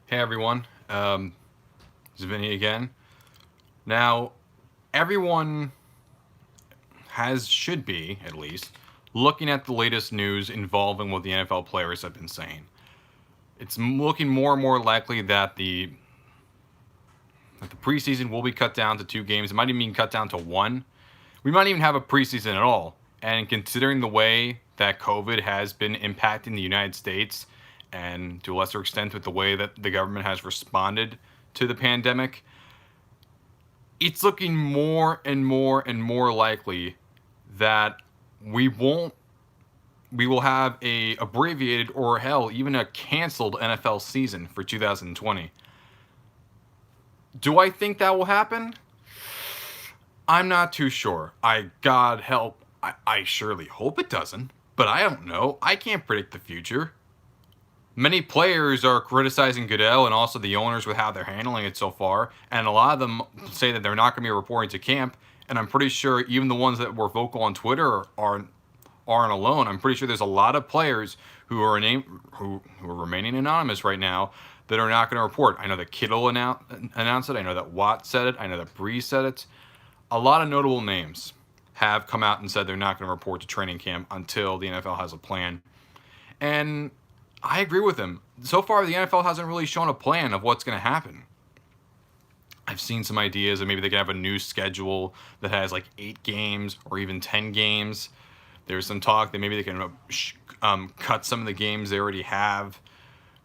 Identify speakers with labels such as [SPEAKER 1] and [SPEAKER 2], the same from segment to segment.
[SPEAKER 1] Hey everyone, it's Vinny again. Now, everyone should be, at least, looking at the latest news involving what the NFL players have been saying. It's looking more and more likely that the preseason will be cut down to 2 games. It might even be cut down to one. We might even have a preseason at all. And considering the way that COVID has been impacting the United States, and to a lesser extent with the way that the government has responded to the pandemic, it's looking more and more and more likely that we won't we will have a abbreviated or hell even a canceled NFL season for 2020. Do I think that will happen? I'm not too sure. God help, I surely hope it doesn't, but I don't know. I can't predict the future. Many players are criticizing Goodell and also the owners with how they're handling it so far, and a lot of them say that they're not going to be reporting to camp. And I'm pretty sure even the ones that were vocal on Twitter aren't alone. I'm pretty sure there's a lot of players who are remaining anonymous right now that are not going to report. I know that Kittle announced it. I know that Watt said it. I know that Breeze said it. A lot of notable names have come out and said they're not going to report to training camp until the NFL has a plan. And I agree with him. So far, the NFL hasn't really shown a plan of what's going to happen. I've seen some ideas that maybe they could have a new schedule that has like 8 games or even 10 games. There's some talk that maybe they can cut some of the games they already have.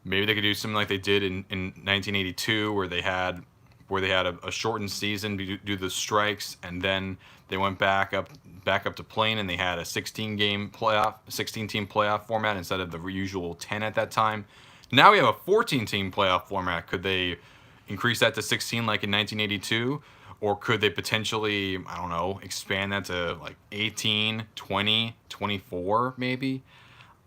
[SPEAKER 1] Maybe they could do something like they did in 1982, where they had a shortened season due to the strikes, and then they went back up to playing, and they had a 16 team playoff format instead of the usual 10 at that time. Now we have a 14 team playoff format. Could they increase that to 16 like in 1982? Or could they potentially, I don't know, expand that to like 18, 20, 24 maybe?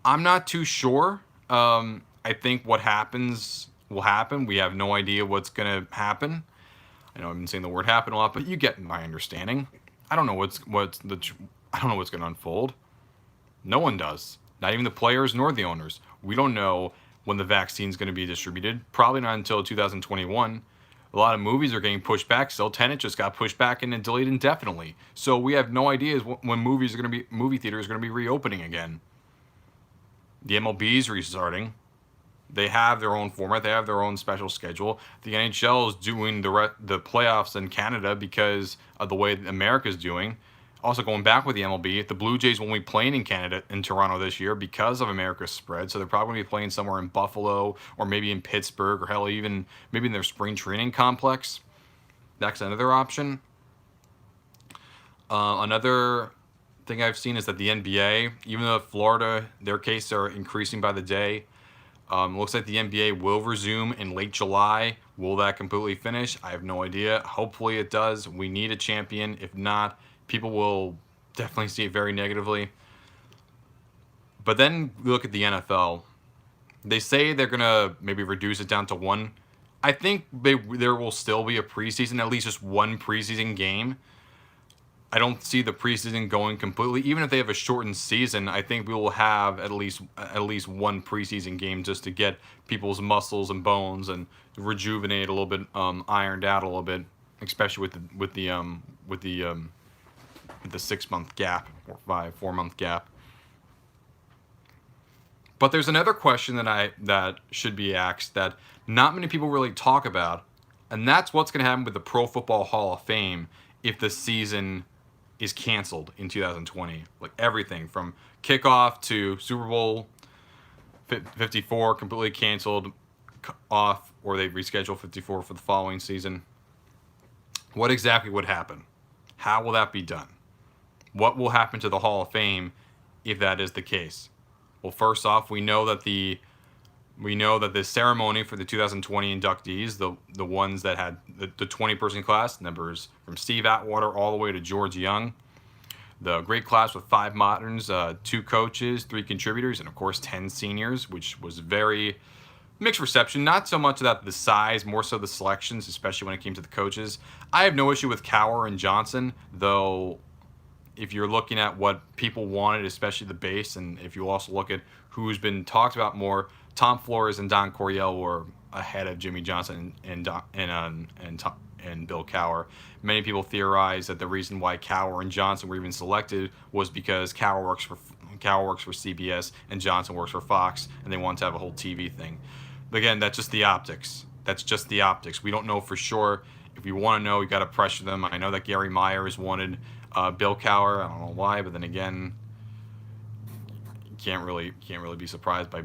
[SPEAKER 1] I'm not too sure. I think what happens will happen. We have no idea what's going to happen. I know I've been saying the word happen a lot, but you get my understanding. I don't know I don't know what's going to unfold. No one does. Not even the players nor the owners. We don't know when the vaccine's going to be distributed. Probably not until 2021. A lot of movies are getting pushed back still. Tenet just got pushed back and delayed indefinitely. So we have no idea when movie theaters are going to be reopening again. The MLB is restarting. They have their own format. They have their own special schedule. The NHL is doing the playoffs in Canada because of the way America's doing. Also going back with the MLB, the Blue Jays won't be playing in Canada, in Toronto this year because of America's spread. So they're probably going to be playing somewhere in Buffalo or maybe in Pittsburgh or hell, even maybe in their spring training complex. That's another option. Another thing I've seen is that the NBA, even though Florida, their cases are increasing by the day, looks like the NBA will resume in late July. Will that completely finish? I have no idea. Hopefully it does. We need a champion. If not, people will definitely see it very negatively. But then we look at the NFL. They say they're going to maybe reduce it down to one. I think there will still be a preseason, at least just one preseason game. I don't see the preseason going completely. Even if they have a shortened season, I think we will have at least one preseason game just to get people's muscles and bones and rejuvenate a little bit, ironed out a little bit, especially with the 6 month gap or 4 month gap. But there's another question that should be asked that not many people really talk about, and that's what's going to happen with the Pro Football Hall of Fame if the season is canceled in 2020. Like everything from kickoff to Super Bowl 54 completely canceled off, or they reschedule 54 for the following season. What exactly would happen? How will that be done? What will happen to the Hall of Fame if that is the case? Well, first off, we know that the ceremony for the 2020 inductees, the ones that had the 20-person class, numbers from Steve Atwater all the way to George Young, the great class with 5 moderns, 2 coaches, 3 contributors, and of course 10 seniors, which was very mixed reception. Not so much about the size, more so the selections, especially when it came to the coaches. I have no issue with Cowher and Johnson, though. If you're looking at what people wanted, especially the base, and if you also look at who's been talked about more, Tom Flores and Don Coryell were ahead of Jimmy Johnson and Bill Cowher. Many people theorize that the reason why Cowher and Johnson were even selected was because Cowher works for CBS and Johnson works for Fox, and they wanted to have a whole TV thing. But again, that's just the optics. That's just the optics. We don't know for sure. If you want to know, you got to pressure them. I know that Gary Myers wanted Bill Cowher. I don't know why, but then again, can't really be surprised by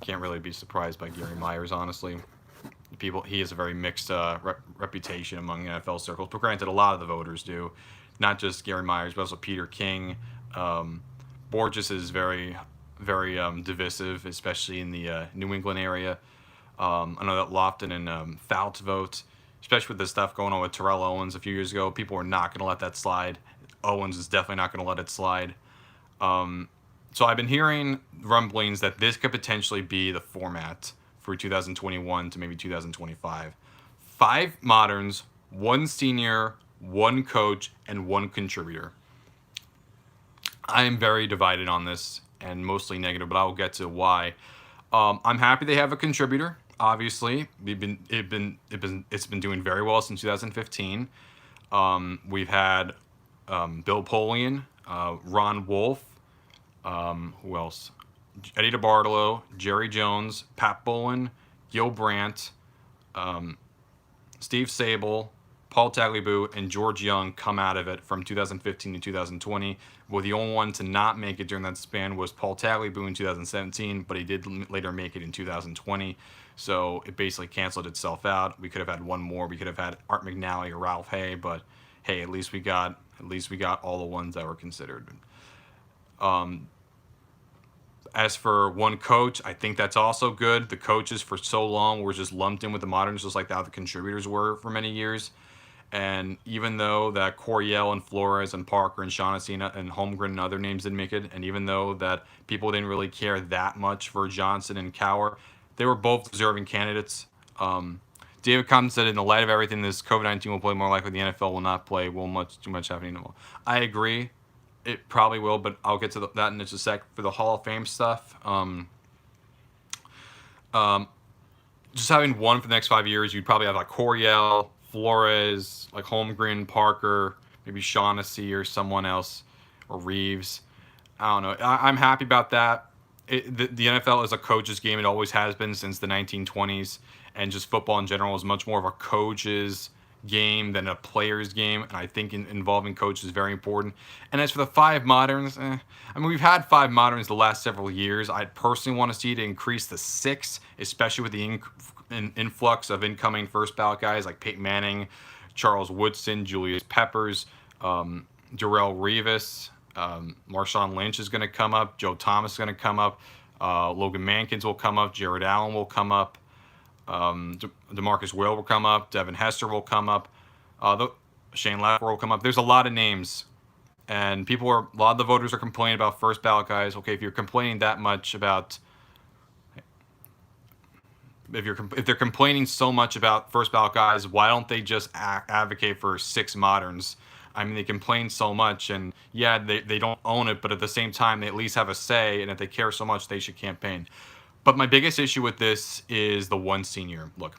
[SPEAKER 1] can't really be surprised by Gary Myers, honestly. He has a very mixed reputation among NFL circles, but granted, a lot of the voters do. Not just Gary Myers, but also Peter King. Borges is very divisive, especially in the New England area. I know that Lofton and Fouts vote, especially with the stuff going on with Terrell Owens a few years ago. People were not going to let that slide. Owens is definitely not going to let it slide. So I've been hearing rumblings that this could potentially be the format for 2021 to maybe 2025. 5 moderns, 1 senior, 1 coach, and 1 contributor. I am very divided on this and mostly negative, but I will get to why. I'm happy they have a contributor. Obviously, it's been doing very well since 2015. We've had Bill Polian, Ron Wolf, who else? Eddie DeBartolo, Jerry Jones, Pat Bowlen, Gil Brandt, Steve Sable, Paul Tagliabue, and George Young come out of it from 2015 to 2020. Well, the only one to not make it during that span was Paul Tagliabue in 2017, but he did later make it in 2020. So it basically canceled itself out. We could have had one more. We could have had Art McNally or Ralph Hay, but hey, at least we got all the ones that were considered. As for 1 coach, I think that's also good. The coaches for so long were just lumped in with the moderns, just like how the contributors were for many years. And even though that Coryell and Flores and Parker and Shaughnessy and Holmgren and other names didn't make it, and even though that people didn't really care that much for Johnson and Cowher, they were both deserving candidates. David Compton said, in the light of everything, this COVID-19 will play more likely the NFL will not play. Too much happening. I agree. It probably will, but I'll get to that in just a sec. For the Hall of Fame stuff, just having one for the next 5 years, you'd probably have like Coryell, Flores, like Holmgren, Parker, maybe Shaughnessy or someone else, or Reeves. I don't know. I'm happy about that. The NFL is a coach's game. It always has been since the 1920s, and just football in general is much more of a coach's game than a player's game, and I think involving coaches is very important. And as for the 5 moderns, I mean, we've had 5 moderns the last several years. I'd personally want to see it increase to 6, especially with the influx of incoming first ballot guys like Peyton Manning, Charles Woodson, Julius Peppers, Darrelle Revis, Marshawn Lynch is going to come up, Joe Thomas is going to come up, Logan Mankins will come up, Jared Allen will come up, DeMarcus Whale will come up, Devin Hester will come up, Shane Lafleur will come up. There's a lot of names, and a lot of the voters are complaining about first ballot guys. Okay, if you're complaining that much about, if they're complaining so much about first ballot guys, why don't they just advocate for 6 moderns? I mean, they complain so much, and yeah, they don't own it, but at the same time, they at least have a say, and if they care so much, they should campaign. But my biggest issue with this is the 1 senior. Look,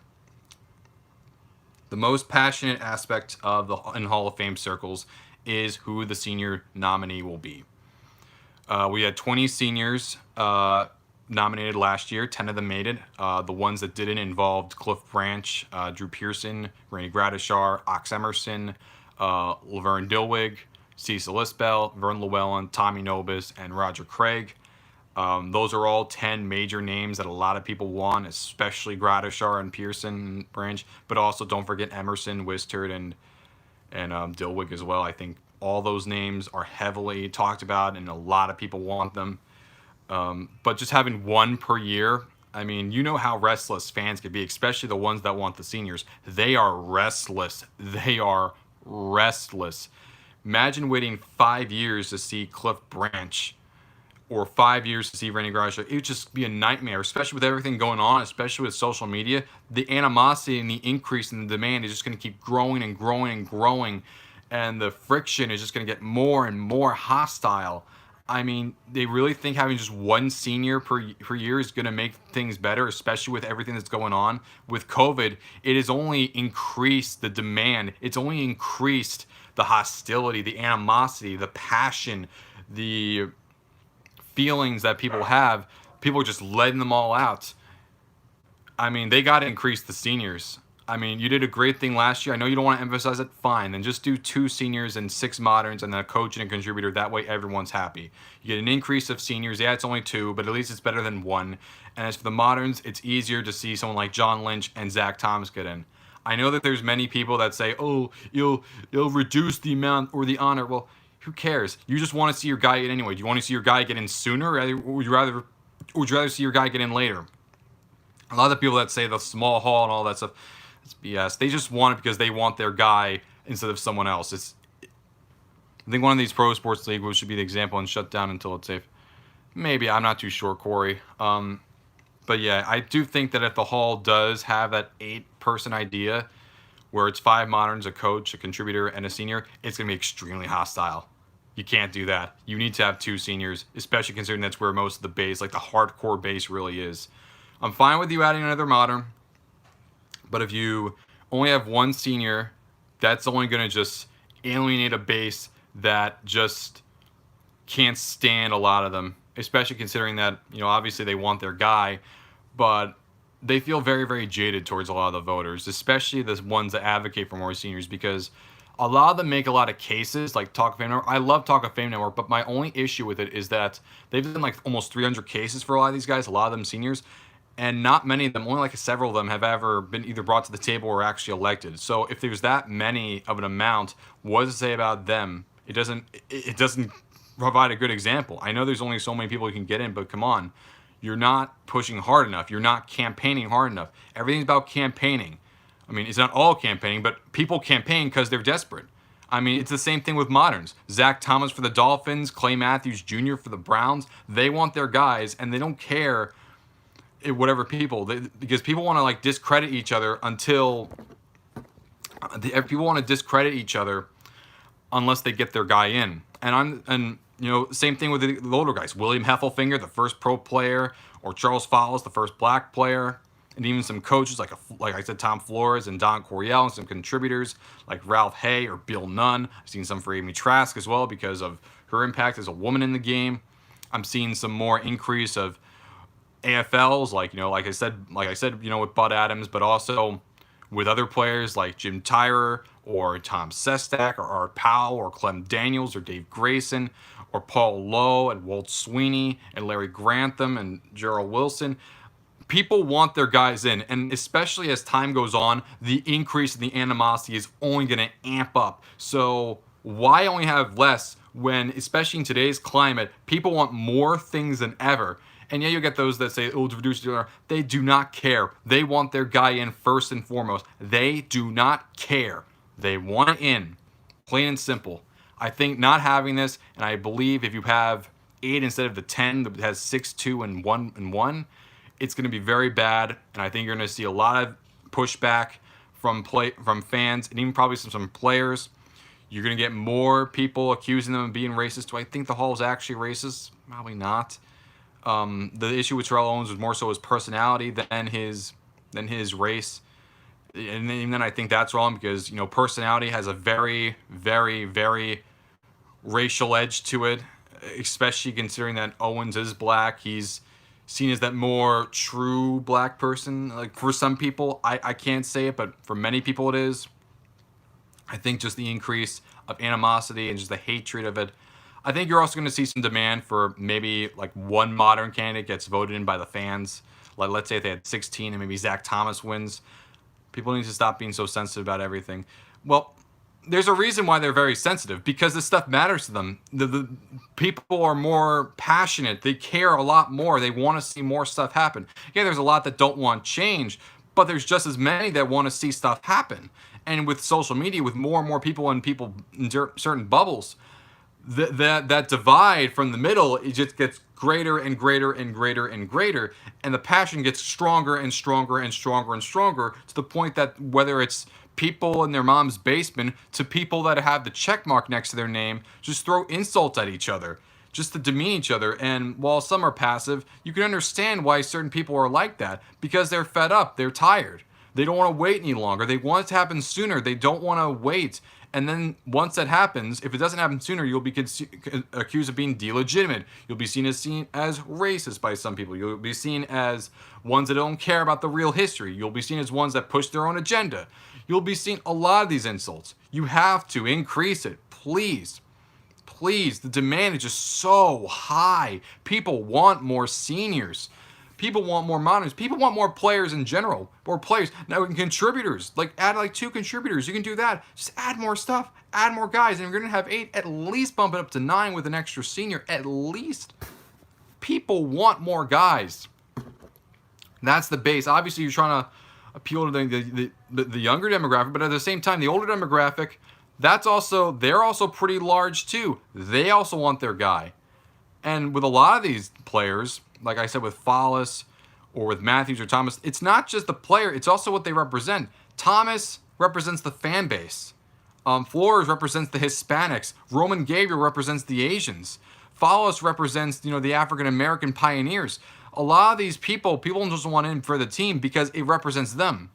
[SPEAKER 1] the most passionate aspect of in Hall of Fame circles is who the senior nominee will be. We had 20 seniors nominated last year. 10 of them made it. The ones that didn't involved Cliff Branch, Drew Pearson, Randy Gradishar, Ox Emerson, Laverne Dilwig, Cecil Isbell, Vern Llewellyn, Tommy Nobis, and Roger Craig. Those are all 10 major names that a lot of people want, especially Gradishar and Pearson and Branch, but also don't forget Emerson, Wistert, and Dilwig as well. I think all those names are heavily talked about, and a lot of people want them. But just having 1 per year, I mean, you know how restless fans could be, especially the ones that want the seniors. They are restless. They are restless. Imagine waiting 5 years to see Cliff Branch, or 5 years to see Randy Gradishar. It would just be a nightmare, especially with everything going on, especially with social media. The animosity and the increase in the demand is just going to keep growing and growing and growing, and the friction is just going to get more and more hostile. I mean, they really think having just one senior per year is going to make things better, especially with everything that's going on with COVID. It has only increased the demand. It's only increased the hostility, the animosity, the passion, the feelings that people have. People are just letting them all out. I mean, they got to increase the seniors. I mean, you did a great thing last year. I know you don't want to emphasize it. Fine. Then just do 2 seniors and 6 moderns and then a coach and a contributor. That way everyone's happy. You get an increase of seniors. Yeah, it's only 2, but at least it's better than 1. And as for the moderns, it's easier to see someone like John Lynch and Zach Thomas get in. I know that there's many people that say, oh, you'll reduce the amount or the honor. Well, who cares? You just want to see your guy get in anyway. Do you want to see your guy get in sooner, or would you rather see your guy get in later? A lot of the people that say the small hall and all that stuff, it's BS. They just want it because they want their guy instead of someone else. I think one of these pro sports leagues should be the example and shut down until it's safe. Maybe, I'm not too sure, Corey. But yeah, I do think that if the hall does have that 8-person idea, where it's 5 moderns, a coach, a contributor, and a senior, it's going to be extremely hostile. You can't do that. You need to have 2 seniors, especially considering that's where most of the base, like the hardcore base, really is. I'm fine with you adding another modern, but if you only have 1 senior, that's only going to just alienate a base that just can't stand a lot of them, especially considering that, obviously they want their guy, but they feel very, very jaded towards a lot of the voters, especially the ones that advocate for more seniors, because a lot of them make a lot of cases, like Talk of Fame Network. I love Talk of Fame Network, but my only issue with it is that they've done like almost 300 cases for a lot of these guys, a lot of them seniors, and not many of them, only like several of them, have ever been either brought to the table or actually elected. So if there's that many of an amount, what does it say about them? It doesn't provide a good example. I know there's only so many people you can get in, but come on. You're not pushing hard enough. You're not campaigning hard enough. Everything's about campaigning. I mean, it's not all campaigning, but people campaign because they're desperate. I mean, it's the same thing with moderns. Zach Thomas for the Dolphins, Clay Matthews Jr. for the Browns. They want their guys, and they don't care whatever people, because people want to like discredit each other until people want to discredit each other unless they get their guy in. And same thing with the older guys. William Heffelfinger, the first pro player, or Charles Follis, the first black player, and even some coaches like I said, Tom Flores and Don Coryell, and some contributors like Ralph Hay or Bill Nunn. I've seen some for Amy Trask as well because of her impact as a woman in the game. I'm seeing some more increase of AFLs, like I said, with Bud Adams, but also with other players like Jim Tyrer or Tom Sestak or Art Powell or Clem Daniels or Dave Grayson or Paul Lowe and Walt Sweeney and Larry Grantham and Gerald Wilson. People want their guys in, and especially as time goes on, the increase in the animosity is only going to amp up. So why only have less when, especially in today's climate, people want more things than ever? And yeah, you'll get those that say, oh, to reduce the honor. They do not care. They want their guy in first and foremost. They do not care. They want it in. Plain and simple. I think not having this, and I believe if you have 8 instead of the 10 that has 6, 2, and 1, it's going to be very bad. And I think you're going to see a lot of pushback from fans and even probably some players. You're going to get more people accusing them of being racist. Do I think the Hall is actually racist? Probably not. The issue with Terrell Owens was more so his personality than his race, and even then I think that's wrong because personality has a very, very, very racial edge to it, especially considering that Owens is black. He's seen as that more true black person. Like for some people, I can't say it, but for many people it is. I think just the increase of animosity and just the hatred of it. I think you're also going to see some demand for maybe like one modern candidate gets voted in by the fans. Like let's say if they had 16 and maybe Zach Thomas wins. People need to stop being so sensitive about everything. Well, there's a reason why they're very sensitive, because this stuff matters to them. The people are more passionate. They care a lot more. They want to see more stuff happen. Yeah, there's a lot that don't want change, but there's just as many that want to see stuff happen. And with social media, with more and more people in certain bubbles, that divide from the middle, it just gets greater and greater and greater and greater, and the passion gets stronger and stronger and stronger and stronger to the point that whether it's people in their mom's basement to people that have the check mark next to their name just throw insults at each other just to demean each other. And while some are passive, you can understand why certain people are like that, because they're fed up, they're tired. They don't want to wait any longer. They want it to happen sooner. They don't want to wait. And then once that happens, if it doesn't happen sooner, you'll be accused of being delegitimate. You'll be seen as racist by some people. You'll be seen as ones that don't care about the real history. You'll be seen as ones that push their own agenda. You'll be seen a lot of these insults. You have to increase it, please. Please, the demand is just so high. People want more seniors. People want more moderns. People want more players in general. More players. Now, contributors. Like, add like 2 contributors. You can do that. Just add more stuff. Add more guys. And if you're going to have 8, at least bump it up to 9 with an extra senior. At least. People want more guys. That's the base. Obviously, you're trying to appeal to the younger demographic. But at the same time, the older demographic, they're also pretty large too. They also want their guy. And with a lot of these players, like I said, with Follis or with Matthews or Thomas, it's not just the player, it's also what they represent. Thomas represents the fan base. Flores represents the Hispanics. Roman Gabriel represents the Asians. Follis represents, the African American pioneers. A lot of these people don't just want in for the team because it represents them.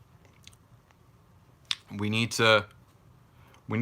[SPEAKER 1] We need to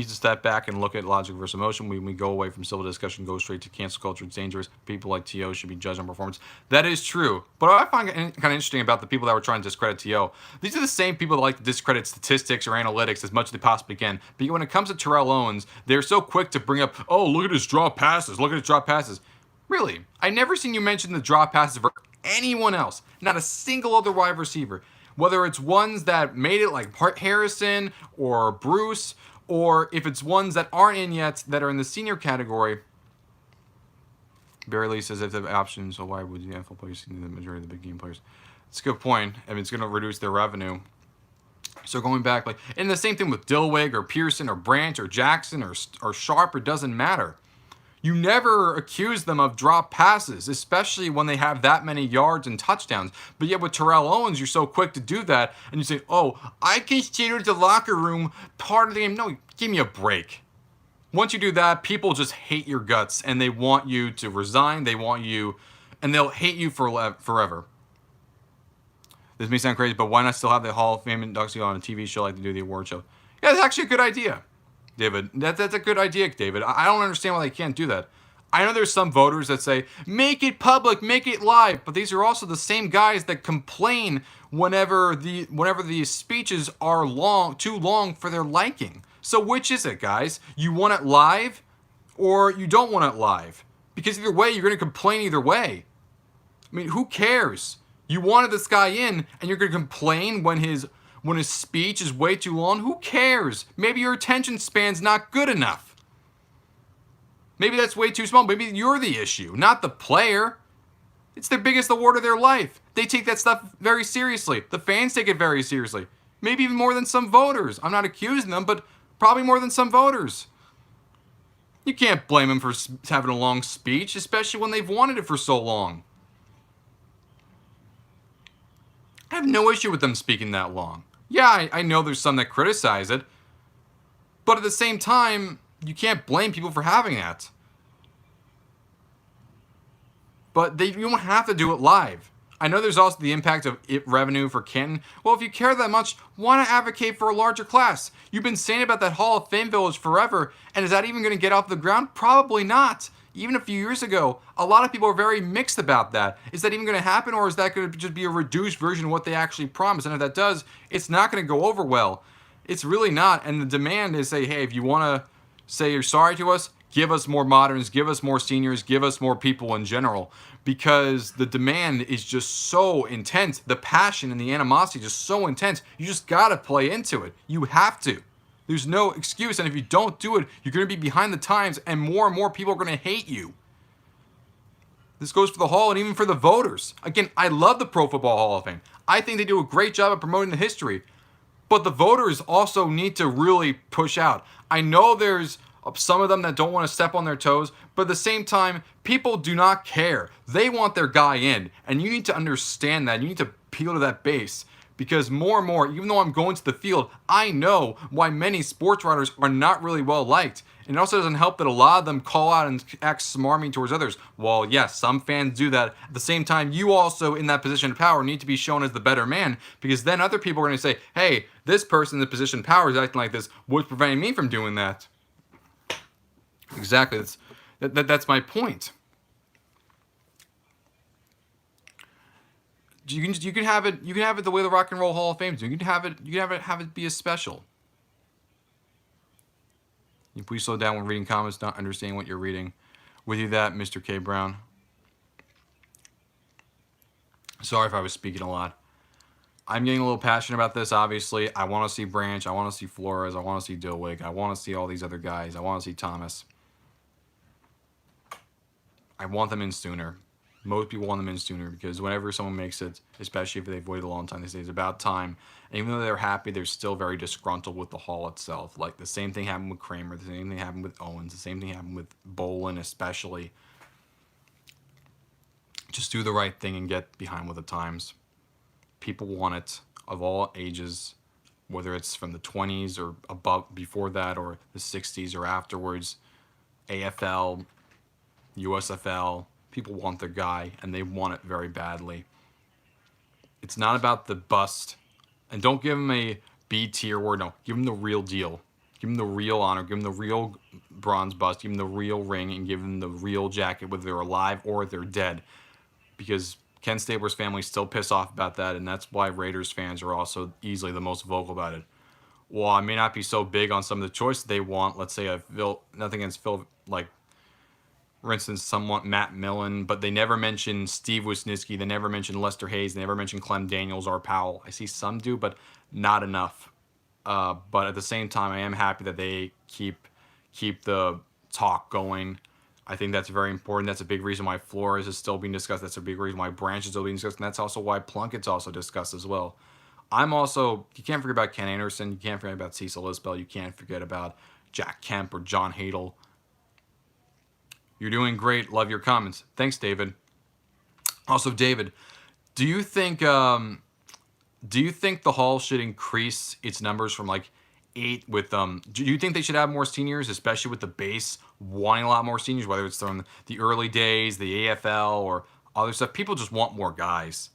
[SPEAKER 1] step back and look at logic versus emotion. We go away from civil discussion, go straight to cancel culture. It's dangerous. People like T.O. should be judged on performance. That is true. But what I find kind of interesting about the people that were trying to discredit T.O., these are the same people that like to discredit statistics or analytics as much as they possibly can. But when it comes to Terrell Owens, they're so quick to bring up, oh, look at his drop passes. Look at his drop passes. Really? I never seen you mention the drop passes for anyone else. Not a single other wide receiver. Whether it's ones that made it like Harrison or Bruce, or if it's ones that aren't in yet that are in the senior category. Barry Lee says if they have options, so why would the NFL players see the majority of the big game players? It's a good point. I mean, it's going to reduce their revenue. So going back, and the same thing with Dilweg or Pearson or Branch or Jackson or Sharp, it doesn't matter. You never accuse them of drop passes, especially when they have that many yards and touchdowns. But yet with Terrell Owens, you're so quick to do that, and you say, oh, I consider the locker room part of the game. No, give me a break. Once you do that, people just hate your guts, and they want you to resign. They want you, and they'll hate you forever. This may sound crazy, but why not still have the Hall of Fame inductee on a TV show like they do the award show? Yeah, it's actually a good idea. David, that's a good idea, David. I don't understand why they can't do that. I know there's some voters that say, make it public, make it live, but these are also the same guys that complain whenever the speeches are too long for their liking. So which is it, guys? You want it live or you don't want it live? Because either way, you're going to complain either way. I mean, who cares? You wanted this guy in and you're going to complain when his speech is way too long? Who cares? Maybe your attention span's not good enough. Maybe that's way too small. Maybe you're the issue, not the player. It's their biggest award of their life. They take that stuff very seriously. The fans take it very seriously. Maybe even more than some voters. I'm not accusing them, but probably more than some voters. You can't blame them for having a long speech, especially when they've wanted it for so long. I have no issue with them speaking that long. Yeah, I know there's some that criticize it, but at the same time, you can't blame people for having that. But you don't have to do it live. I know there's also the impact of revenue for Canton. Well, if you care that much, why not advocate for a larger class? You've been saying about that Hall of Fame Village forever, and is that even going to get off the ground? Probably not. Even a few years ago, a lot of people are very mixed about that. Is that even going to happen, or is that going to just be a reduced version of what they actually promised? And if that does, it's not going to go over well. It's really not. And the demand is, say, hey, if you want to say you're sorry to us, give us more moderns, give us more seniors, give us more people in general. Because the demand is just so intense. The passion and the animosity is just so intense. You just got to play into it. You have to. There's no excuse, and if you don't do it, you're going to be behind the times, and more people are going to hate you. This goes for the Hall and even for the voters. Again, I love the Pro Football Hall of Fame. I think they do a great job of promoting the history, but the voters also need to really push out. I know there's some of them that don't want to step on their toes, but at the same time, people do not care. They want their guy in, and you need to understand that. You need to appeal to that base. Because more and more, even though I'm going to the field, I know why many sports writers are not really well liked. And it also doesn't help that a lot of them call out and act smarmy towards others. While yes, some fans do that, at the same time, you also in that position of power need to be shown as the better man, because then other people are going to say, hey, this person in the position of power is acting like this. What's preventing me from doing that? Exactly. That's my point. You can have it the way the Rock and Roll Hall of Fame do. You can have it be a special. You please slow down when reading comments, not understanding what you're reading. With you that, Mr. K. Brown. Sorry if I was speaking a lot. I'm getting a little passionate about this, obviously. I want to see Branch. I want to see Flores. I want to see Dilweg. I want to see all these other guys. I want to see Thomas. I want them in sooner. Most people want them in sooner because whenever someone makes it, especially if they've waited a long time, they say it's about time. And even though they're happy, they're still very disgruntled with the Hall itself. Like the same thing happened with Kramer, the same thing happened with Owens, the same thing happened with Bolin especially. Just do the right thing and get behind with the times. People want it of all ages, whether it's from the 20s or above, before that, or the 60s or afterwards. AFL, USFL, people want their guy, and they want it very badly. It's not about the bust. And don't give them a B tier word. No, give them the real deal. Give them the real honor. Give them the real bronze bust. Give them the real ring, and give them the real jacket, whether they're alive or they're dead. Because Ken Stabler's family still piss off about that, and that's why Raiders fans are also easily the most vocal about it. While I may not be so big on some of the choices they want, let's say nothing against Phil, like, for instance, somewhat Matt Millen, but they never mention Steve Wisniewski, they never mention Lester Hayes, they never mention Clem Daniels or Powell. I see some do, but not enough. But at the same time, I am happy that they keep the talk going. I think that's very important. That's a big reason why Flores is still being discussed. That's a big reason why Branch is still being discussed, and that's also why Plunkett's also discussed as well. You can't forget about Ken Anderson, you can't forget about Cecil Isbell, you can't forget about Jack Kemp or John Hadel. You're doing great. Love your comments. Thanks, David. Also, David, do you think the Hall should increase its numbers from like 8 with do you think they should have more seniors, especially with the base wanting a lot more seniors, whether it's from the early days, the AFL, or other stuff? People just want more guys.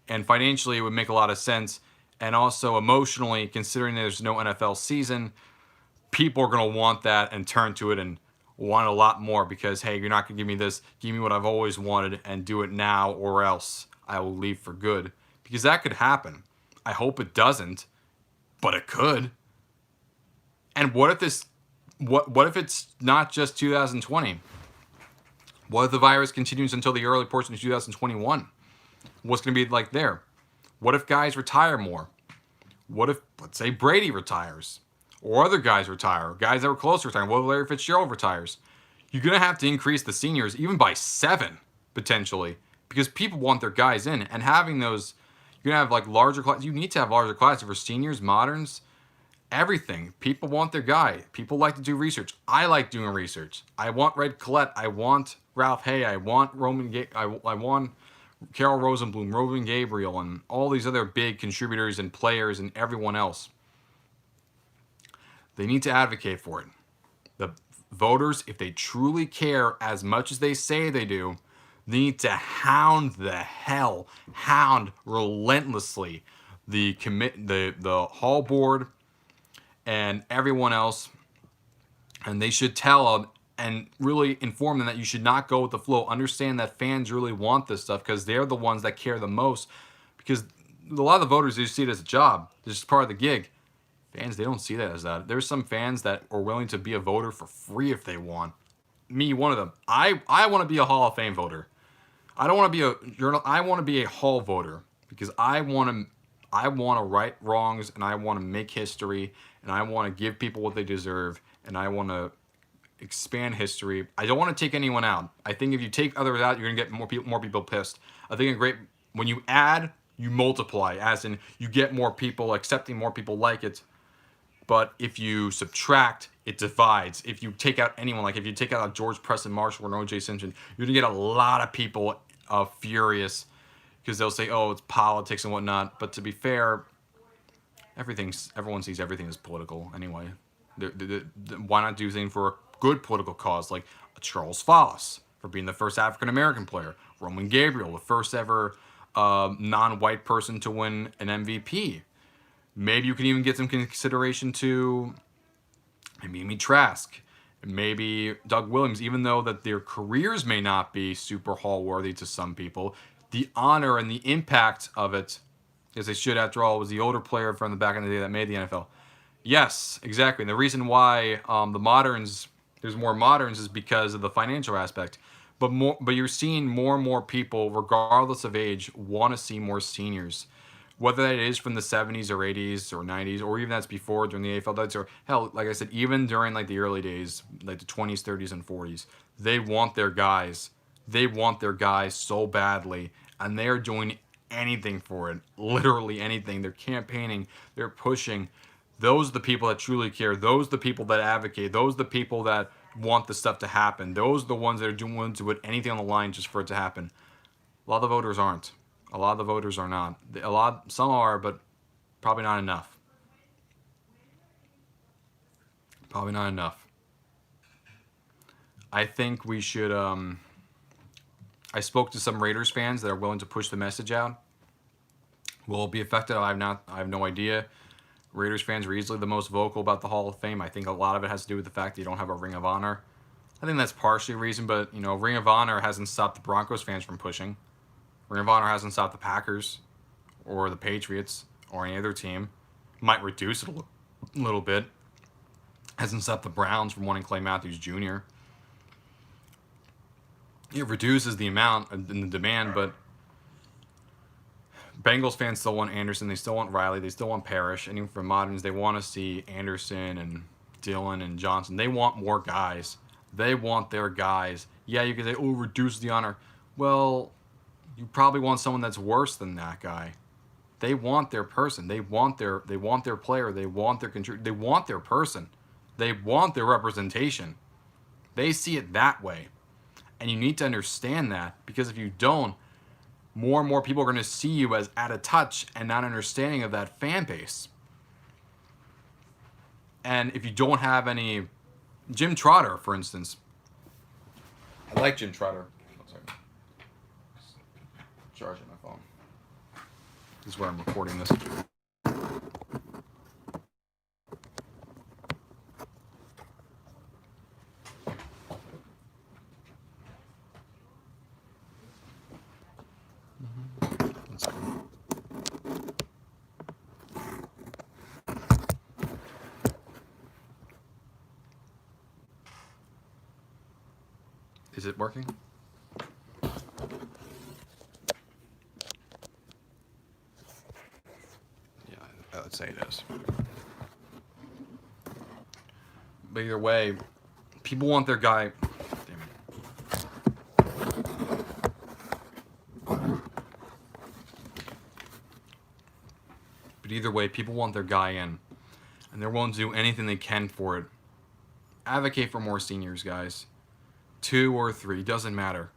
[SPEAKER 1] And financially, it would make a lot of sense. And also emotionally, considering there's no NFL season, people are going to want that and turn to it and want a lot more because, hey, you're not going to give me this. Give me what I've always wanted and do it now, or else I will leave for good. Because that could happen. I hope it doesn't, but it could. And what if it's not just 2020? What if the virus continues until the early portion of 2021? What's going to be like there? What if guys retire more? What if, let's say, Brady retires? Or other guys retire, guys that were close to retiring. What if Larry Fitzgerald retires? You're going to have to increase the seniors even by 7, potentially, because people want their guys in. And having those, you're going to have like larger classes. You need to have larger classes for seniors, moderns, everything. People want their guy. People like to do research. I like doing research. I want Red Collette. I want Ralph Hay. I want I want Carol Rosenblum, Roman Gabriel, and all these other big contributors and players and everyone else. They need to advocate for it. The voters, if they truly care as much as they say they do, they need to hound relentlessly the Hall board and everyone else, and they should tell them and really inform them that you should not go with the flow. Understand that fans really want this stuff because they're the ones that care the most. Because a lot of the voters, they see it as a job. It's just part of the gig. Fans, they don't see that as that. There's some fans that are willing to be a voter for free if they want. Me, one of them. I want to be a Hall of Fame voter. I don't want to be a journal. I want to be a Hall voter because I want to right wrongs and I want to make history and I want to give people what they deserve and I want to expand history. I don't want to take anyone out. I think if you take others out, you're gonna get more people pissed. I think when you add, you multiply, as in you get more people accepting, more people like it. But if you subtract, it divides. If you take out anyone, like if you take out George Preston Marshall or O.J. Simpson, you're gonna get a lot of people furious because they'll say, oh, it's politics and whatnot. But to be fair, everyone sees everything as political anyway. Why not do things for a good political cause, like Charles Foss for being the first African American player, Roman Gabriel, the first ever non-white person to win an MVP. Maybe you can even get some consideration to maybe Amy Trask, maybe Doug Williams, even though that their careers may not be Super Hall worthy to some people. The honor and the impact of it, as they should, after all, was the older player from the back in the day that made the NFL. Yes, exactly. And the reason why there's more moderns, is because of the financial aspect. But you're seeing more and more people, regardless of age, want to see more seniors. Whether that is from the 70s or 80s or 90s, or even that's before during the AFL days, or hell, like I said, even during like the early days, like the 20s, 30s, and 40s, they want their guys. They want their guys so badly, and they are doing anything for it. Literally anything. They're campaigning. They're pushing. Those are the people that truly care. Those are the people that advocate. Those are the people that want the stuff to happen. Those are the ones that are willing to put anything on the line just for it to happen. A lot of the voters aren't. A lot of the voters are not. Some are, but probably not enough. Probably not enough. I think we should. I spoke to some Raiders fans that are willing to push the message out. Will it be effective? I have no idea. Raiders fans are easily the most vocal about the Hall of Fame. I think a lot of it has to do with the fact that you don't have a Ring of Honor. I think that's partially a reason, but Ring of Honor hasn't stopped the Broncos fans from pushing. Ring of Honor hasn't stopped the Packers or the Patriots or any other team. Might reduce it a little bit. Hasn't stopped the Browns from wanting Clay Matthews Jr. It reduces the amount and the demand, but Bengals fans still want Anderson. They still want Riley. They still want Parrish. And even for moderns, they want to see Anderson and Dillon and Johnson. They want more guys. They want their guys. Yeah, you can say, oh, reduce the honor. Well, you probably want someone that's worse than that guy. They want their person. They want their player. They want their they want their person. They want their representation. They see it that way. And you need to understand that, because if you don't, more and more people are going to see you as out of touch and not understanding of that fan base. And if you don't have any, Jim Trotter, for instance. I like Jim Trotter. Charging my phone. This is where I'm recording this. Is it working? Yeah, I'd say it is. But either way, people want their guy. Damn it. But either way, people want their guy in, and they're willing to do anything they can for it. Advocate for more seniors, guys. 2 or 3, doesn't matter.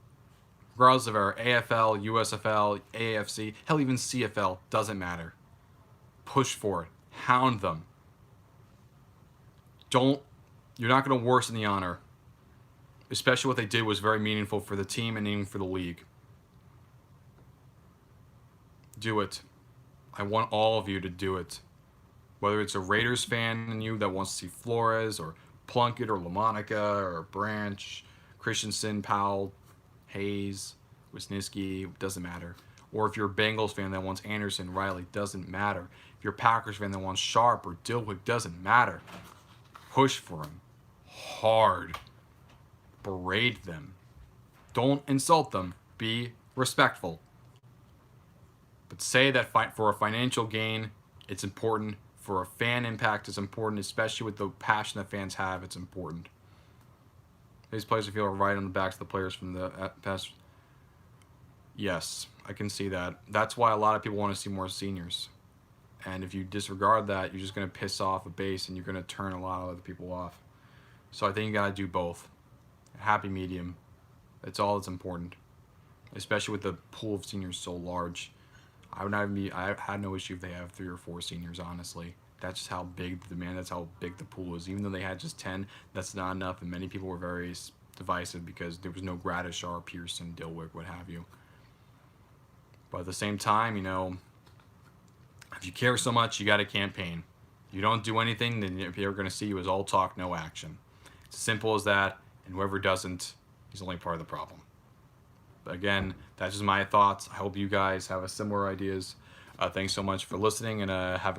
[SPEAKER 1] Regardless of our AFL, USFL, AFC, hell, even CFL, doesn't matter. Push for it. Hound them. You're not going to worsen the honor. Especially what they did was very meaningful for the team and even for the league. Do it. I want all of you to do it. Whether it's a Raiders fan in you that wants to see Flores or Plunkett or LaMonica or Branch, Christensen, Powell, Hayes, Wisniewski, doesn't matter. Or if you're a Bengals fan that wants Anderson, Riley, doesn't matter. If you're a Packers fan that wants Sharp or Dilwick, doesn't matter. Push for them. Hard. Berate them. Don't insult them. Be respectful. But say that for a financial gain, it's important. For a fan impact, it's important, especially with the passion that fans have, it's important. These players feel right on the backs of the players from the past. Yes, I can see that. That's why a lot of people want to see more seniors. And if you disregard that, you're just going to piss off a base and you're going to turn a lot of other people off. So I think you got to do both. A happy medium. That's all that's important. especially with the pool of seniors so large. I would not even be. I had no issue if they have 3 or 4 seniors. Honestly, that's just how big the demand. That's how big the pool is. Even though they had just 10, that's not enough. And many people were very divisive because there was no Gradishar, Pearson, Dilwick, what have you. But at the same time, you know, if you care so much, you got to campaign. You don't do anything, then you're going to see you as all talk, no action. It's as simple as that. And whoever doesn't, he's only part of the problem. But again, that's just my thoughts. I hope you guys have a similar ideas. Thanks so much for listening, and have a good